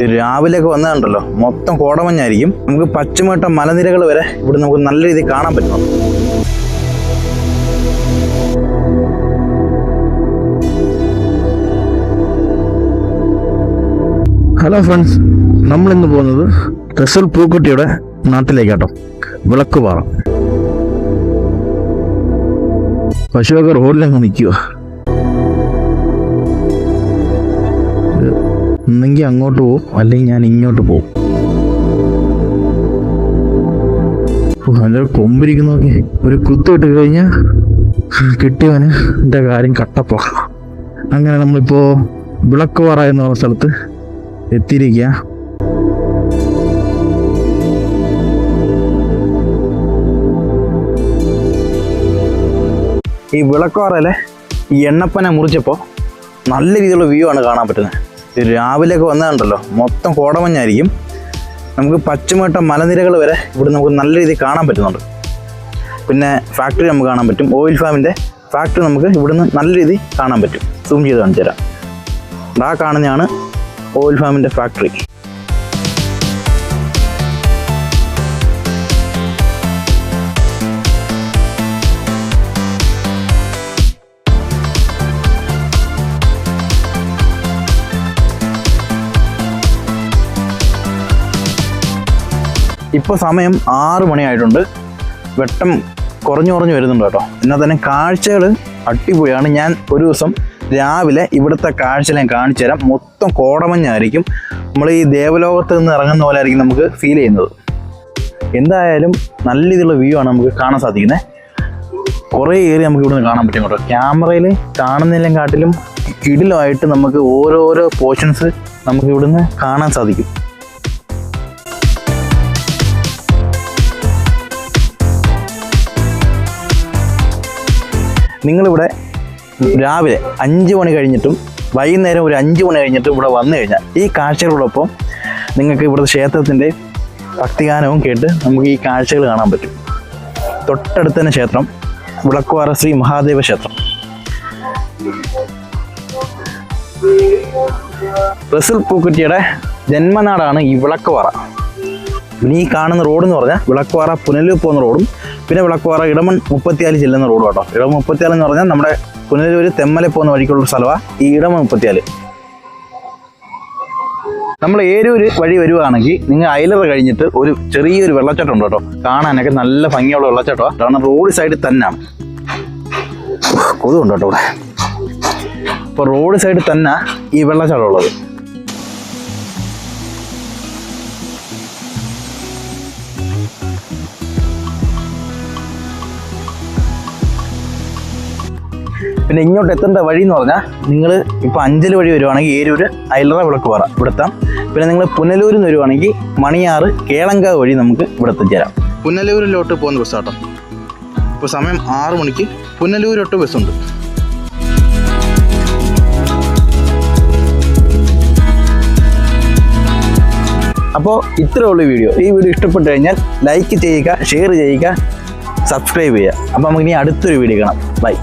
രാവിലെയൊക്കെ വന്നതുണ്ടല്ലോ മൊത്തം കോടമഞ്ഞായിരിക്കും. നമുക്ക് പച്ചമേട്ട മലനിരകൾ വരെ ഇവിടെ നമുക്ക് നല്ല രീതിയിൽ കാണാൻ പറ്റുന്നു. ഹലോ ഫ്രണ്ട്സ്, നമ്മളിന്ന് പോകുന്നത് റസൽ പൂക്കുട്ടിയുടെ നാട്ടിലേക്കാട്ടോ, വിളക്കുപാറ. പശുവൊക്കെ റോഡിലങ്ങ് നിൽക്കുക. ഒന്നെങ്കിൽ അങ്ങോട്ട് പോവും, അല്ലെങ്കിൽ ഞാൻ ഇങ്ങോട്ട് പോവും. അതിൻ്റെ കൊമ്പിരിക്കുന്നൊക്കെ ഒരു കുത്ത് ഇട്ട് കഴിഞ്ഞാൽ കിട്ടിയവന് എൻ്റെ കാര്യം കട്ടപ്പോ. അങ്ങനെ നമ്മളിപ്പോൾ വിളക്കുപാറ എന്ന സ്ഥലത്ത് എത്തിയിരിക്കുക. ഈ വിളക്കുപാറയിലെ ഈ എണ്ണപ്പന മുറിച്ചപ്പോൾ നല്ല രീതിയിലുള്ള വ്യൂ ആണ് കാണാൻ പറ്റുന്നത്. രാവിലെയൊക്കെ വന്നതുണ്ടല്ലോ മൊത്തം കോടമഞ്ഞായിരിക്കും. നമുക്ക് പച്ചമേട്ട മലനിരകൾ വരെ ഇവിടെ നമുക്ക് നല്ല രീതിയിൽ കാണാൻ പറ്റുന്നുണ്ട്. പിന്നെ ഫാക്ടറി നമുക്ക് കാണാൻ പറ്റും. ഓയിൽ ഫാമിൻ്റെ ഫാക്ടറി നമുക്ക് ഇവിടുന്ന് നല്ല രീതിയിൽ കാണാൻ പറ്റും. സൂം ചെയ്ത് കാണിച്ചു തരാം. ആ കാണുന്നതാണ് ഓയിൽ ഫാമിൻ്റെ ഫാക്ടറി. ഇപ്പോൾ സമയം 6 മണിയായിട്ടുണ്ട്. വെട്ടം കുറഞ്ഞു വരുന്നുണ്ട് കേട്ടോ. എന്നാൽ തന്നെ കാഴ്ചകൾ അടിപൊളിയാണ്. ഞാൻ ഒരു ദിവസം രാവിലെ ഇവിടുത്തെ കാഴ്ച ഞാൻ കാണിച്ചു തരാം. മൊത്തം കോടമഞ്ഞായിരിക്കും. നമ്മൾ ഈ ദേവലോകത്ത് നിന്ന് ഇറങ്ങുന്ന പോലെ ആയിരിക്കും നമുക്ക് ഫീൽ ചെയ്യുന്നത്. എന്തായാലും നല്ല രീതിയിലുള്ള വ്യൂ ആണ് നമുക്ക് കാണാൻ സാധിക്കുന്നത്. കുറേ ഏരിയ നമുക്ക് ഇവിടുന്ന് കാണാൻ പറ്റും കേട്ടോ. ക്യാമറയിൽ കാണുന്നതിലും കാട്ടിലും കിടിലമായിട്ട് നമുക്ക് ഓരോരോ പോർഷൻസ് നമുക്ക് ഇവിടുന്ന് കാണാൻ സാധിക്കും. നിങ്ങളിവിടെ രാവിലെ 5 മണി കഴിഞ്ഞിട്ടും വൈകുന്നേരം ഒരു 5 മണി കഴിഞ്ഞിട്ടും ഇവിടെ വന്നു കഴിഞ്ഞാൽ ഈ കാഴ്ചകളോടൊപ്പം നിങ്ങൾക്ക് ഇവിടുത്തെ ക്ഷേത്രത്തിൻ്റെ ഭക്തിഗാനവും കേട്ട് നമുക്ക് ഈ കാഴ്ചകൾ കാണാൻ പറ്റും. തൊട്ടടുത്ത് തന്നെ ക്ഷേത്രം, വിളക്കുപാറ ശ്രീ മഹാദേവ ക്ഷേത്രം. റസൽ പൂക്കുട്ടിയുടെ ജന്മനാടാണ് ഈ വിളക്കുപാറ. പിന്നെ ഈ കാണുന്ന റോഡ് എന്ന് പറഞ്ഞാൽ വിളക്കുപാറ പുനലൂർ പോകുന്ന റോഡും പിന്നെ വിളക്കുപാറ ഇടമൺ 34 ചെല്ലുന്ന റോഡ് കേട്ടോ. ഇടമൺ 34 എന്ന് പറഞ്ഞാൽ നമ്മുടെ പുനലൂർ തെമ്മല പോകുന്ന വഴിക്കുള്ള സ്ഥലമാണ് ഈ ഇടമൺ 34. നമ്മൾ ഏരൂർ വഴി വരുവാണെങ്കിൽ നിങ്ങൾ അയലറ കഴിഞ്ഞിട്ട് ഒരു ചെറിയൊരു വെള്ളച്ചാട്ടം ഉണ്ട് കേട്ടോ. കാണാനൊക്കെ നല്ല ഭംഗിയുള്ള വെള്ളച്ചാട്ടമാണ്. കാരണം റോഡ് സൈഡിൽ തന്നെയാണ്. കൊതുണ്ട് കേട്ടോ ഇവിടെ. അപ്പോൾ റോഡ് സൈഡിൽ തന്നെ ഈ വെള്ളച്ചാട്ടം ഉള്ളത്. പിന്നെ ഇങ്ങോട്ട് എത്തേണ്ട വഴി എന്ന് പറഞ്ഞാൽ നിങ്ങൾ ഇപ്പോൾ അഞ്ചൽ വഴി വരുവാണെങ്കിൽ ഏരൂർ അയലറ വിളക്കുപാറ ഇവിടെ എത്താം. പിന്നെ നിങ്ങൾ പുനലൂരിൽ നിന്ന് വരുവാണെങ്കിൽ മണിയാറ് കേളങ്കാവ് വഴി നമുക്ക് ഇവിടെ എത്തിച്ചേരാം. പുനലൂരിലോട്ട് പോകുന്ന ബസ് കേട്ടോ. ഇപ്പോൾ സമയം 6 മണിക്ക് പുനലൂരിലോട്ട് ബസ്സുണ്ട്. അപ്പോൾ ഇത്രയേ ഉള്ളൂ വീഡിയോ. ഈ വീഡിയോ ഇഷ്ടപ്പെട്ട് കഴിഞ്ഞാൽ ലൈക്ക് ചെയ്യുക, ഷെയർ ചെയ്യുക, സബ്സ്ക്രൈബ് ചെയ്യുക. അപ്പോൾ നമുക്ക് ഇനി അടുത്തൊരു വീഡിയോ കാണാം. ബൈ.